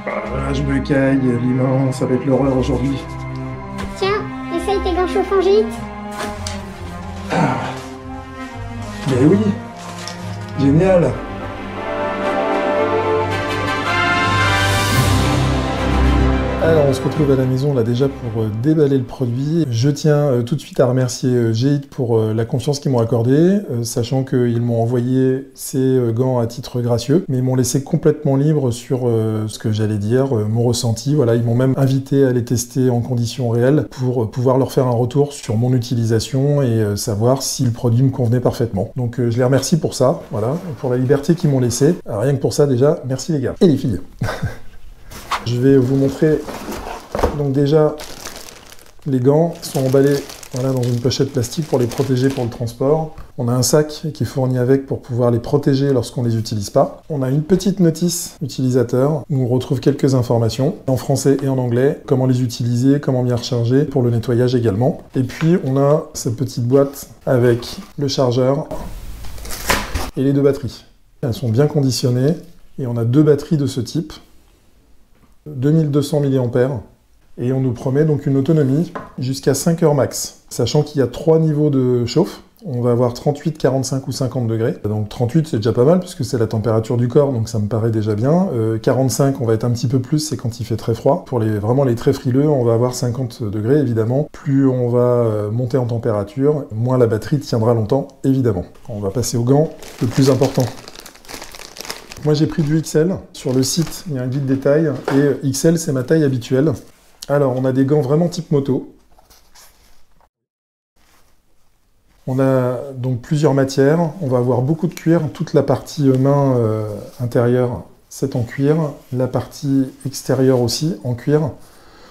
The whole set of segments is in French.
Ah, je me caille, l'humain, ça va être l'horreur aujourd'hui. Tiens, essaye tes gants chauffants gîte. Mais oui, génial. Alors on se retrouve à la maison là déjà pour déballer le produit. Je tiens tout de suite à remercier Gîte pour la confiance qu'ils m'ont accordée, sachant qu'ils m'ont envoyé ces gants à titre gracieux, mais ils m'ont laissé complètement libre sur ce que j'allais dire, mon ressenti. Voilà, ils m'ont même invité à les tester en conditions réelles pour pouvoir leur faire un retour sur mon utilisation et savoir si le produit me convenait parfaitement. Donc je les remercie pour ça, voilà, pour la liberté qu'ils m'ont laissée. Rien que pour ça déjà, merci les gars. Et les filles. Je vais vous montrer, donc déjà, les gants sont emballés voilà, dans une pochette plastique pour les protéger pour le transport. On a un sac qui est fourni avec pour pouvoir les protéger lorsqu'on ne les utilise pas. On a une petite notice utilisateur où on retrouve quelques informations en français et en anglais, comment les utiliser, comment bien recharger, pour le nettoyage également. Et puis on a cette petite boîte avec le chargeur et les deux batteries. Elles sont bien conditionnées et on a deux batteries de ce type. 2200 mAh et on nous promet donc une autonomie jusqu'à 5 heures max, sachant qu'il y a 3 niveaux de chauffe. On va avoir 38, 45 ou 50 degrés. Donc 38 c'est déjà pas mal puisque c'est la température du corps, donc ça me paraît déjà bien. 45 on va être un petit peu plus, c'est quand il fait très froid. Pour vraiment les très frileux, on va avoir 50 degrés évidemment. Plus on va monter en température, moins la batterie tiendra longtemps évidemment. On va passer au gant, le plus important. Moi j'ai pris du XL, sur le site il y a un guide des tailles, et XL c'est ma taille habituelle. Alors on a des gants vraiment type moto. On a donc plusieurs matières, on va avoir beaucoup de cuir, toute la partie main intérieure c'est en cuir, la partie extérieure aussi en cuir.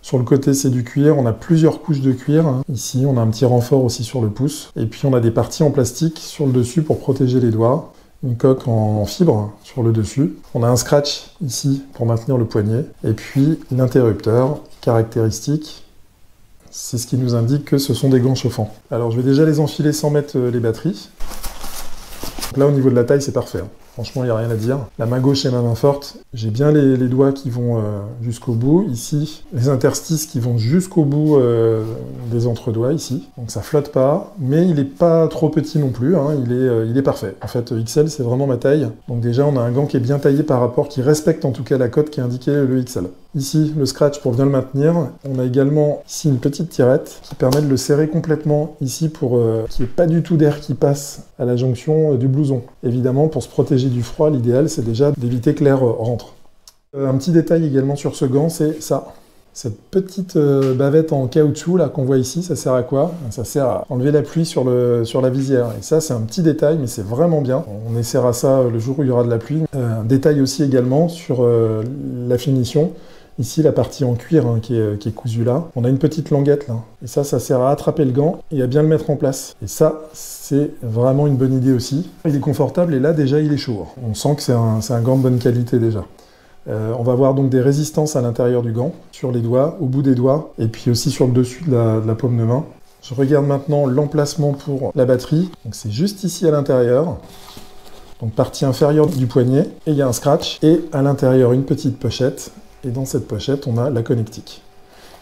Sur le côté c'est du cuir, on a plusieurs couches de cuir. Ici on a un petit renfort aussi sur le pouce. Et puis on a des parties en plastique sur le dessus pour protéger les doigts. Une coque en fibre sur le dessus. On a un scratch ici pour maintenir le poignet. Et puis l'interrupteur caractéristique, c'est ce qui nous indique que ce sont des gants chauffants. Alors je vais déjà les enfiler sans mettre les batteries. Donc là au niveau de la taille c'est parfait. Franchement il n'y a rien à dire. La main gauche et ma main forte. J'ai bien les doigts qui vont jusqu'au bout. Ici les interstices qui vont jusqu'au bout des entredoigts ici. Donc ça flotte pas. Mais il n'est pas trop petit non plus. Hein. Il est parfait. En fait XL c'est vraiment ma taille. Donc déjà on a un gant qui est bien taillé par rapport, qui respecte en tout cas la cote qui est indiquée le XL. Ici le scratch pour bien le maintenir. On a également ici une petite tirette qui permet de le serrer complètement ici pour qu'il n'y ait pas du tout d'air qui passe à la jonction du blouson. Évidemment pour se protéger du froid, l'idéal c'est déjà d'éviter que l'air rentre. Un petit détail également sur ce gant, c'est ça. Cette petite bavette en caoutchouc là qu'on voit ici, ça sert à quoi? Ça sert à enlever la pluie sur la visière. Et ça c'est un petit détail mais c'est vraiment bien. On essaiera ça le jour où il y aura de la pluie. Un détail aussi également sur la finition. Ici, la partie en cuir hein, qui est cousue là, on a une petite languette là. Et ça sert à attraper le gant et à bien le mettre en place. Et ça, c'est vraiment une bonne idée aussi. Il est confortable et là, déjà, il est chaud. On sent que c'est un gant de bonne qualité déjà. On va avoir donc des résistances à l'intérieur du gant, sur les doigts, au bout des doigts, et puis aussi sur le dessus de la paume de main. Je regarde maintenant l'emplacement pour la batterie. Donc c'est juste ici à l'intérieur. Donc partie inférieure du poignet, et il y a un scratch, et à l'intérieur une petite pochette. Et dans cette pochette, on a la connectique,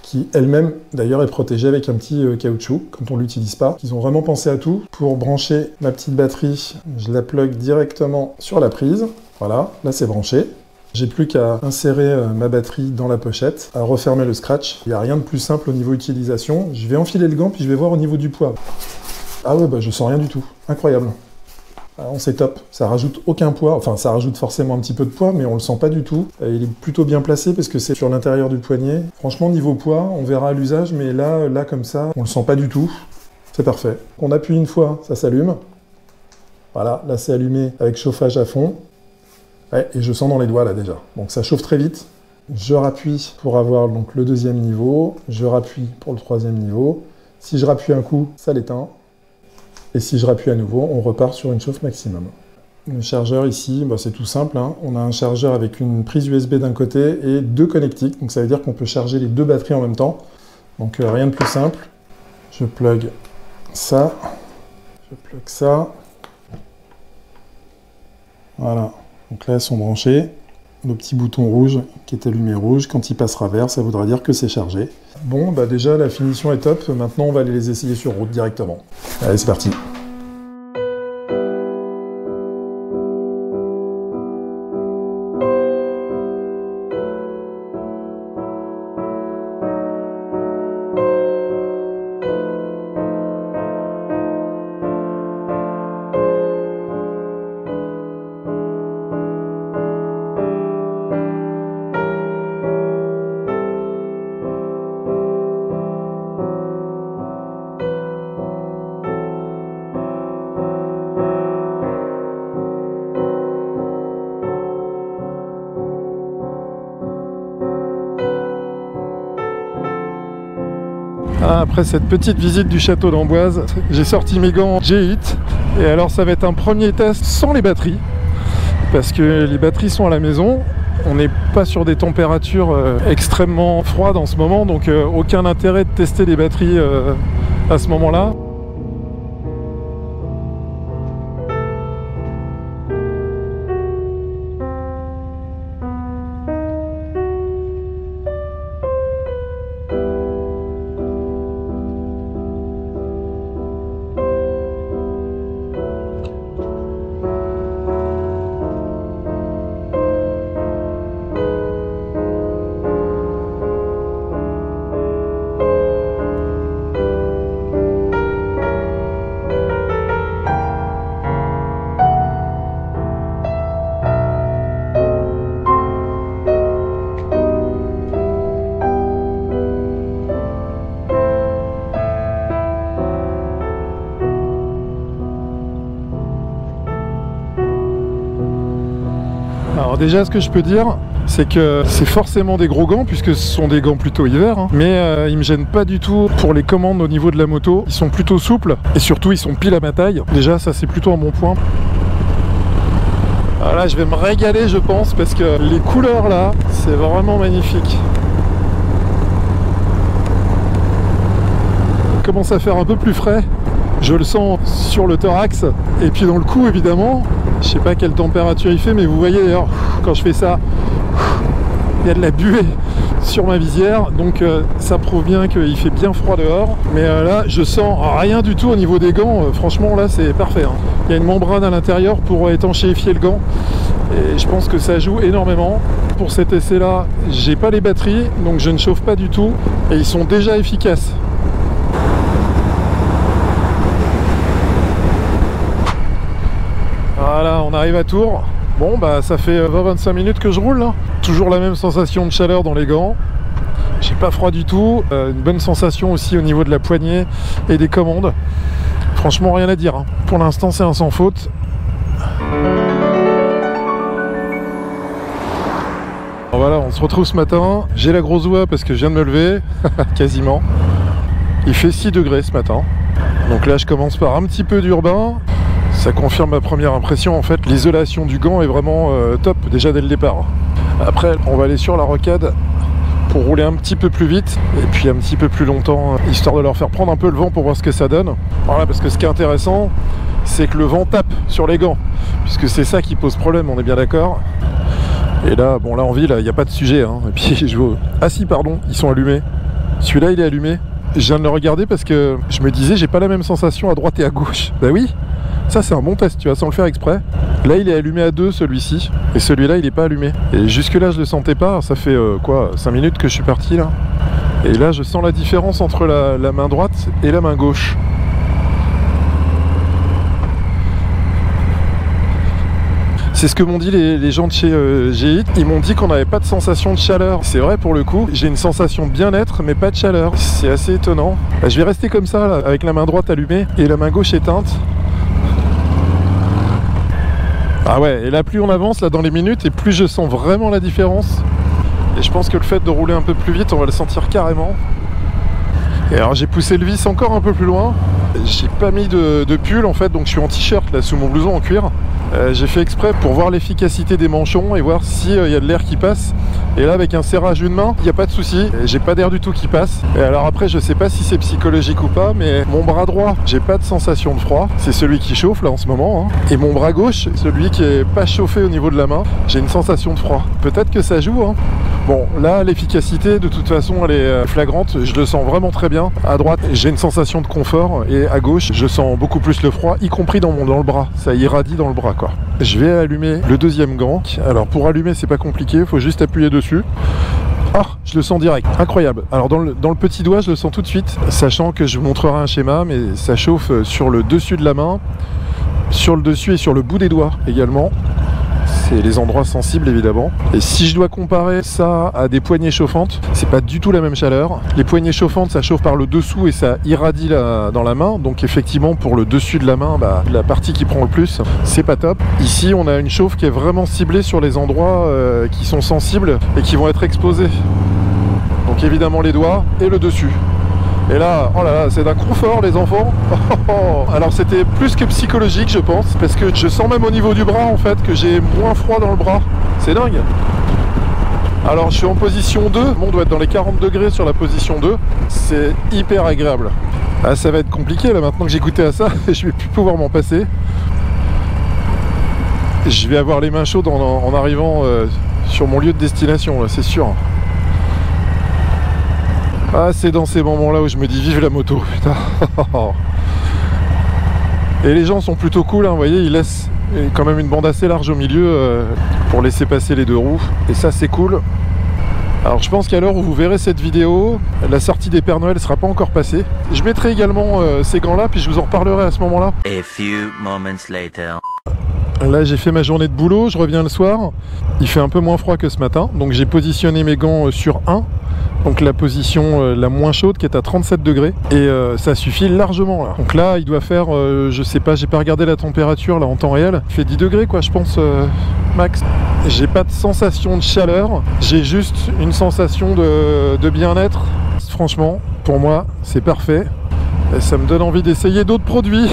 qui elle-même, d'ailleurs, est protégée avec un petit caoutchouc quand on ne l'utilise pas. Ils ont vraiment pensé à tout. Pour brancher ma petite batterie, je la plug directement sur la prise. Voilà, là c'est branché. J'ai plus qu'à insérer ma batterie dans la pochette, à refermer le scratch. Il n'y a rien de plus simple au niveau utilisation. Je vais enfiler le gant, puis je vais voir au niveau du poids. Ah ouais, bah je sens rien du tout. Incroyable. C'est top, ça rajoute aucun poids, enfin ça rajoute forcément un petit peu de poids, mais on le sent pas du tout. Il est plutôt bien placé parce que c'est sur l'intérieur du poignet. Franchement, niveau poids, on verra à l'usage, mais là comme ça, on le sent pas du tout. C'est parfait. On appuie une fois, ça s'allume. Voilà, là c'est allumé avec chauffage à fond. Ouais, et je sens dans les doigts là déjà. Donc ça chauffe très vite. Je rappuie pour avoir donc le deuxième niveau. Je rappuie pour le troisième niveau. Si je rappuie un coup, ça l'éteint. Et si je rappuie à nouveau, on repart sur une chauffe maximum. Le chargeur ici, bah c'est tout simple. Hein. On a un chargeur avec une prise USB d'un côté et deux connectiques. Donc ça veut dire qu'on peut charger les deux batteries en même temps. Donc rien de plus simple. Je plug ça. Je plug ça. Voilà. Donc là, elles sont branchées. le petit bouton rouge qui est allumé rouge. Quand il passera vert, ça voudra dire que c'est chargé. Bon, bah déjà la finition est top. Maintenant, on va aller les essayer sur route directement. Allez, c'est parti. Après cette petite visite du château d'Amboise, j'ai sorti mes gants G-Hit et alors ça va être un premier test sans les batteries parce que les batteries sont à la maison. On n'est pas sur des températures extrêmement froides en ce moment, donc aucun intérêt de tester les batteries à ce moment-là. Alors déjà ce que je peux dire, c'est que c'est forcément des gros gants puisque ce sont des gants plutôt hiver, hein. Mais ils me gênent pas du tout pour les commandes au niveau de la moto. Ils sont plutôt souples et surtout ils sont pile à ma taille. Déjà ça c'est plutôt un bon point. Alors là je vais me régaler je pense parce que les couleurs là c'est vraiment magnifique. Il commence à faire un peu plus frais. Je le sens sur le thorax et puis dans le cou évidemment. Je sais pas quelle température il fait, mais vous voyez d'ailleurs quand je fais ça, il y a de la buée sur ma visière, donc ça prouve bien qu'il fait bien froid dehors. Mais là je sens rien du tout au niveau des gants, franchement là c'est parfait, hein. Il y a une membrane à l'intérieur pour étanchéifier le gant et je pense que ça joue énormément. Pour cet essai là, j'ai pas les batteries donc je ne chauffe pas du tout et ils sont déjà efficaces. Voilà, on arrive à Tours. Bon, bah ça fait 20-25 minutes que je roule là. Toujours la même sensation de chaleur dans les gants. J'ai pas froid du tout. Une bonne sensation aussi au niveau de la poignée et des commandes. Franchement, rien à dire, hein. Pour l'instant, c'est un sans faute. Alors voilà, on se retrouve ce matin. J'ai la grosse voix parce que je viens de me lever. Quasiment. Il fait 6 degrés ce matin. Donc là, je commence par un petit peu d'urbain. Ça confirme ma première impression, en fait, l'isolation du gant est vraiment top, déjà dès le départ. Après, on va aller sur la rocade pour rouler un petit peu plus vite, et puis un petit peu plus longtemps, histoire de leur faire prendre un peu le vent pour voir ce que ça donne. Voilà, parce que ce qui est intéressant, c'est que le vent tape sur les gants, puisque c'est ça qui pose problème, on est bien d'accord. Et là, bon là en ville, il n'y a pas de sujet, hein. Et puis je vois... Ah si, pardon, ils sont allumés. Celui-là, il est allumé. Je viens de le regarder parce que je me disais, j'ai pas la même sensation à droite et à gauche. Bah oui. Ça c'est un bon test, tu vois, sans le faire exprès. Là il est allumé à 2 celui-ci, et celui-là il est pas allumé. Et jusque là je le sentais pas, ça fait quoi, 5 minutes que je suis parti là. Et là je sens la différence entre la main droite et la main gauche. C'est ce que m'ont dit les gens de chez G-Hit. Ils m'ont dit qu'on n'avait pas de sensation de chaleur. C'est vrai pour le coup, j'ai une sensation de bien-être mais pas de chaleur. C'est assez étonnant. Je vais rester comme ça là, avec la main droite allumée et la main gauche éteinte. Ah ouais, et là plus on avance là dans les minutes et plus je sens vraiment la différence. Et je pense que le fait de rouler un peu plus vite, on va le sentir carrément. Et alors j'ai poussé le vis encore un peu plus loin. J'ai pas mis de pull en fait, donc je suis en t-shirt là sous mon blouson en cuir. J'ai fait exprès pour voir l'efficacité des manchons et voir s'il y a de l'air qui passe. Et là, avec un serrage d'une main, il n'y a pas de souci. J'ai pas d'air du tout qui passe. Et alors après, je sais pas si c'est psychologique ou pas, mais mon bras droit, j'ai pas de sensation de froid. C'est celui qui chauffe là en ce moment. Hein. Et mon bras gauche, celui qui est pas chauffé au niveau de la main, j'ai une sensation de froid. Peut-être que ça joue. Hein. Bon, là, l'efficacité, de toute façon, elle est flagrante. Je le sens vraiment très bien. À droite, j'ai une sensation de confort. Et à gauche, je sens beaucoup plus le froid, y compris dans le bras. Ça irradie dans le bras, quoi. Je vais allumer le deuxième gant. Alors, pour allumer, c'est pas compliqué. Il faut juste appuyer dessus. Ah, je le sens direct, incroyable. Alors dans le petit doigt, je le sens tout de suite, sachant que je vous montrerai un schéma, mais ça chauffe sur le dessus de la main, sur le dessus et sur le bout des doigts également. C'est les endroits sensibles évidemment. Et si je dois comparer ça à des poignées chauffantes, c'est pas du tout la même chaleur. Les poignées chauffantes, ça chauffe par le dessous et ça irradie dans la main. Donc effectivement, pour le dessus de la main, la partie qui prend le plus, c'est pas top. Ici, on a une chauffe qui est vraiment ciblée sur les endroits qui sont sensibles et qui vont être exposés. Donc évidemment les doigts et le dessus. Et là, oh là là, c'est d'un confort les enfants. Alors c'était plus que psychologique je pense, parce que je sens même au niveau du bras en fait que j'ai moins froid dans le bras. C'est dingue. Alors je suis en position 2, on doit être dans les 40 degrés sur la position 2. C'est hyper agréable. Ah, ça va être compliqué là maintenant que j'ai goûté à ça, je vais plus pouvoir m'en passer. Je vais avoir les mains chaudes en arrivant sur mon lieu de destination, là, c'est sûr. Ah, c'est dans ces moments-là où je me dis vive la moto, putain. Et les gens sont plutôt cool, hein, vous voyez, ils laissent quand même une bande assez large au milieu pour laisser passer les deux roues. Et ça, c'est cool. Alors, je pense qu'à l'heure où vous verrez cette vidéo, la sortie des Pères Noël ne sera pas encore passée. Je mettrai également ces gants-là, puis je vous en reparlerai à ce moment-là. A few moments later. Là, j'ai fait ma journée de boulot, je reviens le soir. Il fait un peu moins froid que ce matin, donc j'ai positionné mes gants sur 1. Donc la position la moins chaude qui est à 37 degrés et ça suffit largement là. Donc là il doit faire je sais pas, j'ai pas regardé la température là en temps réel, il fait 10 degrés quoi je pense max. J'ai pas de sensation de chaleur, j'ai juste une sensation de bien-être. Franchement pour moi c'est parfait et ça me donne envie d'essayer d'autres produits.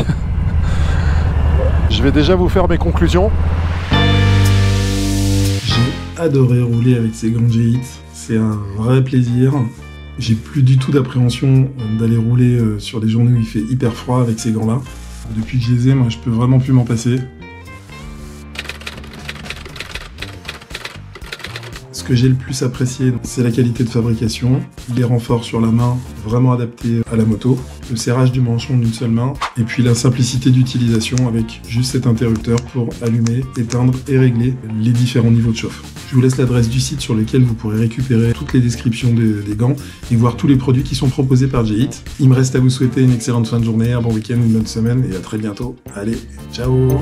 Je vais déjà vous faire mes conclusions. J'ai adoré rouler avec ces gants G-Hit. C'est un vrai plaisir. J'ai plus du tout d'appréhension d'aller rouler sur des journées où il fait hyper froid avec ces gants-là. Depuis que je les ai, moi, je peux vraiment plus m'en passer. Ce que j'ai le plus apprécié, c'est la qualité de fabrication, les renforts sur la main, vraiment adaptés à la moto, le serrage du manchon d'une seule main, et puis la simplicité d'utilisation avec juste cet interrupteur pour allumer, éteindre et régler les différents niveaux de chauffe. Je vous laisse l'adresse du site sur lequel vous pourrez récupérer toutes les descriptions des gants et voir tous les produits qui sont proposés par G-Hit. Il me reste à vous souhaiter une excellente fin de journée, un bon week-end, une bonne semaine et à très bientôt. Allez, ciao!